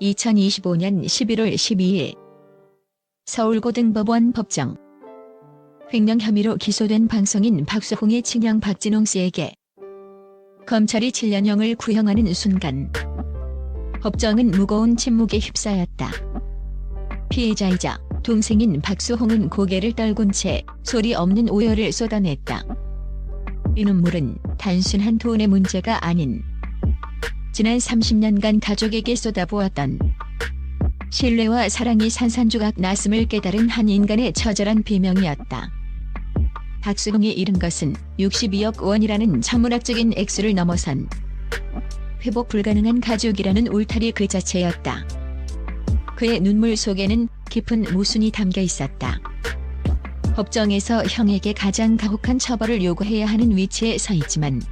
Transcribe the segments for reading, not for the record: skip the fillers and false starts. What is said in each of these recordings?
2025년 11월 12일 서울고등법원 법정. 횡령 혐의로 기소된 방송인 박수홍의 친형 박진홍 씨에게 검찰이 7년형을 구형하는 순간 법정은 무거운 침묵에 휩싸였다. 피해자이자 동생인 박수홍은 고개를 떨군 채 소리 없는 오열을 쏟아냈다. 이 눈물은 단순한 돈의 문제가 아닌 지난 30년간 가족에게 쏟아부었던 신뢰와 사랑이 산산조각 났음을 깨달은 한 인간의 처절한 비명이었다. 박수홍이 잃은 것은 62억 원이라는 천문학적인 액수를 넘어선 회복 불가능한 가족이라는 울타리 그 자체였다. 그의 눈물 속에는 깊은 모순이 담겨 있었다. 법정에서 형에게 가장 가혹한 처벌을 요구해야 하는 위치에 서 있지만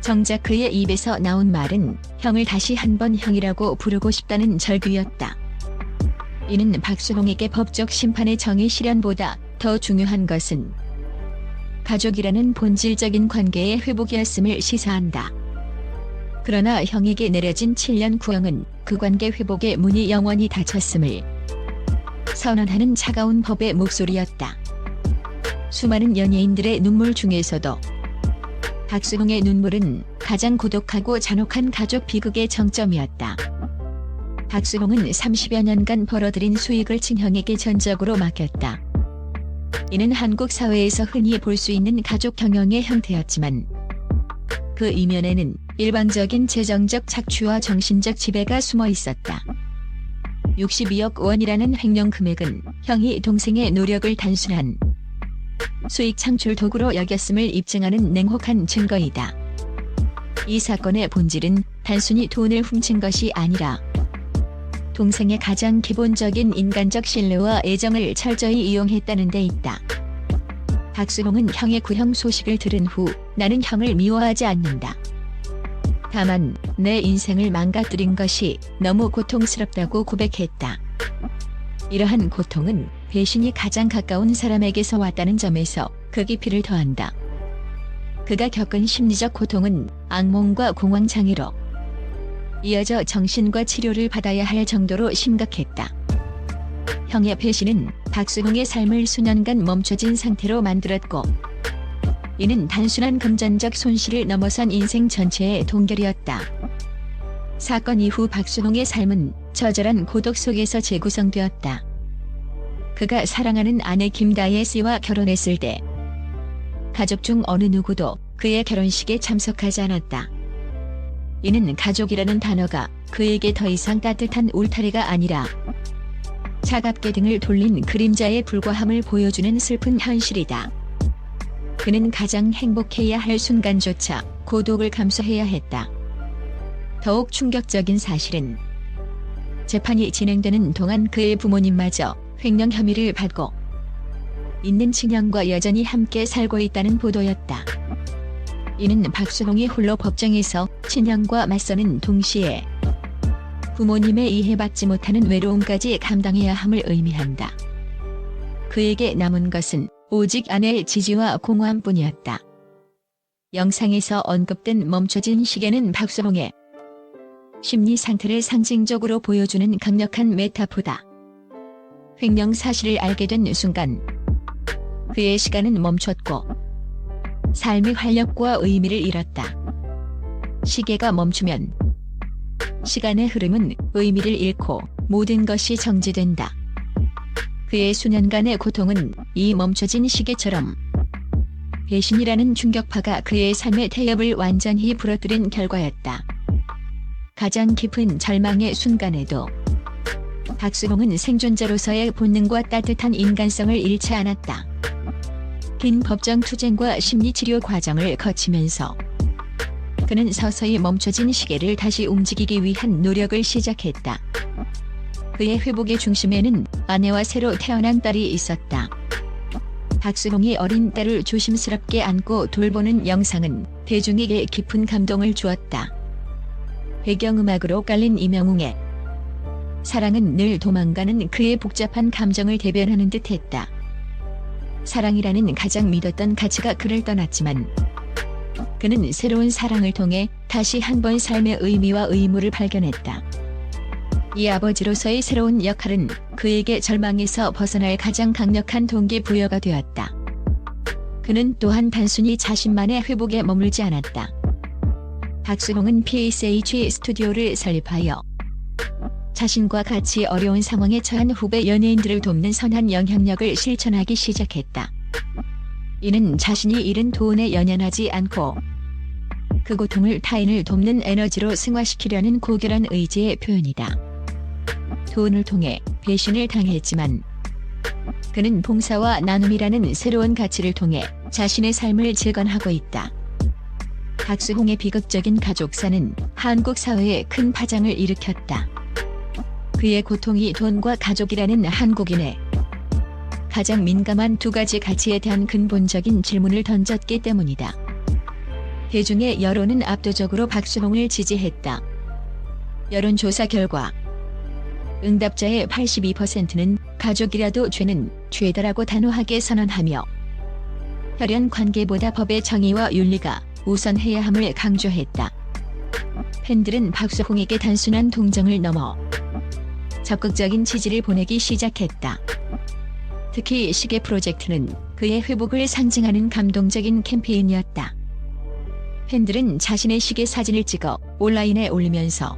정작 그의 입에서 나온 말은 형을 다시 한번 형이라고 부르고 싶다는 절규였다. 이는 박수홍에게 법적 심판의 정의 실현보다 더 중요한 것은 가족이라는 본질적인 관계의 회복이었음을 시사한다. 그러나 형에게 내려진 7년 구형은 그 관계 회복의 문이 영원히 닫혔음을 선언하는 차가운 법의 목소리였다. 수많은 연예인들의 눈물 중에서도 박수홍의 눈물은 가장 고독하고 잔혹한 가족 비극의 정점이었다. 박수홍은 30여 년간 벌어들인 수익을 친형에게 전적으로 맡겼다. 이는 한국 사회에서 흔히 볼 수 있는 가족 경영의 형태였지만 그 이면에는 일방적인 재정적 착취와 정신적 지배가 숨어 있었다. 62억 원이라는 횡령 금액은 형이 동생의 노력을 단순한 수익 창출 도구로 여겼음을 입증하는 냉혹한 증거이다. 이 사건의 본질은 단순히 돈을 훔친 것이 아니라 동생의 가장 기본적인 인간적 신뢰와 애정을 철저히 이용했다는 데 있다. 박수홍은 형의 구형 소식을 들은 후 나는 형을 미워하지 않는다. 다만 내 인생을 망가뜨린 것이 너무 고통스럽다고 고백했다. 이러한 고통은 배신이 가장 가까운 사람에게서 왔다는 점에서 그 깊이를 더한다. 그가 겪은 심리적 고통은 악몽과 공황장애로 이어져 정신과 치료를 받아야 할 정도로 심각했다. 형의 배신은 박수홍의 삶을 수년간 멈춰진 상태로 만들었고 이는 단순한 금전적 손실을 넘어선 인생 전체의 동결이었다. 사건 이후 박수홍의 삶은 처절한 고독 속에서 재구성되었다. 그가 사랑하는 아내 김다혜 씨와 결혼했을 때 가족 중 어느 누구도 그의 결혼식에 참석하지 않았다. 이는 가족이라는 단어가 그에게 더 이상 따뜻한 울타리가 아니라 차갑게 등을 돌린 그림자에 불과함을 보여주는 슬픈 현실이다. 그는 가장 행복해야 할 순간조차 고독을 감수해야 했다. 더욱 충격적인 사실은 재판이 진행되는 동안 그의 부모님마저 횡령 혐의를 받고 있는 친형과 여전히 함께 살고 있다는 보도였다. 이는 박수홍이 홀로 법정에서 친형과 맞서는 동시에 부모님의 이해받지 못하는 외로움까지 감당해야 함을 의미한다. 그에게 남은 것은 오직 아내의 지지와 공허함뿐이었다. 영상에서 언급된 멈춰진 시계는 박수홍의 심리 상태를 상징적으로 보여주는 강력한 메타포다. 횡령 사실을 알게 된 순간 그의 시간은 멈췄고 삶의 활력과 의미를 잃었다. 시계가 멈추면 시간의 흐름은 의미를 잃고 모든 것이 정지된다. 그의 수년간의 고통은 이 멈춰진 시계처럼 배신이라는 충격파가 그의 삶의 태엽을 완전히 부러뜨린 결과였다. 가장 깊은 절망의 순간에도 박수홍은 생존자로서의 본능과 따뜻한 인간성을 잃지 않았다. 긴 법정 투쟁과 심리치료 과정을 거치면서 그는 서서히 멈춰진 시계를 다시 움직이기 위한 노력을 시작했다. 그의 회복의 중심에는 아내와 새로 태어난 딸이 있었다. 박수홍이 어린 딸을 조심스럽게 안고 돌보는 영상은 대중에게 깊은 감동을 주었다. 배경음악으로 깔린 이명웅의 사랑은 늘 도망가는 그의 복잡한 감정을 대변하는 듯했다. 사랑이라는 가장 믿었던 가치가 그를 떠났지만 그는 새로운 사랑을 통해 다시 한번 삶의 의미와 의무를 발견했다. 이 아버지로서의 새로운 역할은 그에게 절망에서 벗어날 가장 강력한 동기부여가 되었다. 그는 또한 단순히 자신만의 회복에 머물지 않았다. 박수홍은 PSH 스튜디오를 설립하여 자신과 같이 어려운 상황에 처한 후배 연예인들을 돕는 선한 영향력을 실천하기 시작했다. 이는 자신이 잃은 돈에 연연하지 않고 그 고통을 타인을 돕는 에너지로 승화시키려는 고결한 의지의 표현이다. 돈을 통해 배신을 당했지만 그는 봉사와 나눔이라는 새로운 가치를 통해 자신의 삶을 재건하고 있다. 박수홍의 비극적인 가족사는 한국 사회에 큰 파장을 일으켰다. 그의 고통이 돈과 가족이라는 한국인의 가장 민감한 두 가지 가치에 대한 근본적인 질문을 던졌기 때문이다. 대중의 여론은 압도적으로 박수홍을 지지했다. 여론조사 결과 응답자의 82%는 가족이라도 죄는 죄다라고 단호하게 선언하며 혈연 관계보다 법의 정의와 윤리가 우선해야 함을 강조했다. 팬들은 박수홍에게 단순한 동정을 넘어 적극적인 지지를 보내기 시작했다. 특히 시계 프로젝트는 그의 회복을 상징하는 감동적인 캠페인이었다. 팬들은 자신의 시계 사진을 찍어 온라인에 올리면서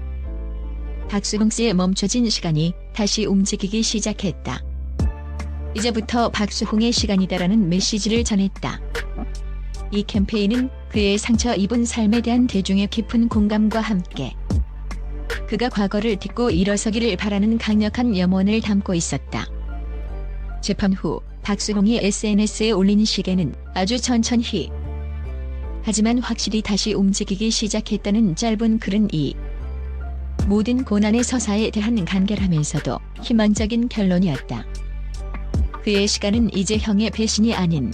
박수홍 씨의 멈춰진 시간이 다시 움직이기 시작했다. 이제부터 박수홍의 시간이다라는 메시지를 전했다. 이 캠페인은 그의 상처 입은 삶에 대한 대중의 깊은 공감과 함께 그가 과거를 딛고 일어서기를 바라는 강력한 염원을 담고 있었다. 재판 후 박수홍이 SNS에 올린 시계는 아주 천천히 하지만 확실히 다시 움직이기 시작했다는 짧은 글은 이 모든 고난의 서사에 대한 간결하면서도 희망적인 결론이었다. 그의 시간은 이제 형의 배신이 아닌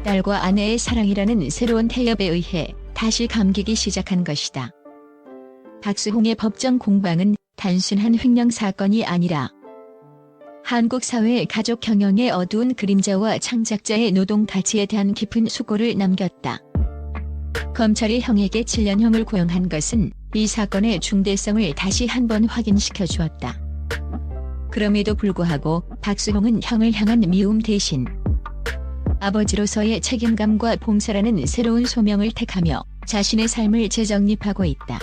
딸과 아내의 사랑이라는 새로운 태엽에 의해 다시 감기기 시작한 것이다. 박수홍의 법정 공방은 단순한 횡령 사건이 아니라 한국 사회의 가족 경영의 어두운 그림자와 창작자의 노동 가치에 대한 깊은 수고를 남겼다. 검찰이 형에게 7년형을 구형한 것은 이 사건의 중대성을 다시 한번 확인시켜 주었다. 그럼에도 불구하고 박수홍은 형을 향한 미움 대신 아버지로서의 책임감과 봉사라는 새로운 소명을 택하며 자신의 삶을 재정립하고 있다.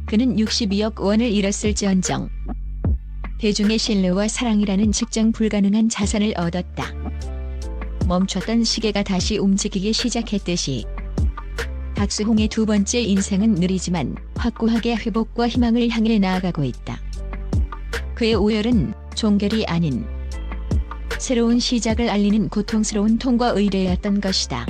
그는 62억 원을 잃었을지언정 대중의 신뢰와 사랑이라는 측정 불가능한 자산을 얻었다. 멈췄던 시계가 다시 움직이기 시작했듯이 박수홍의 두 번째 인생은 느리지만 확고하게 회복과 희망을 향해 나아가고 있다. 그의 오열은 종결이 아닌 새로운 시작을 알리는 고통스러운 통과 의례였던 것이다.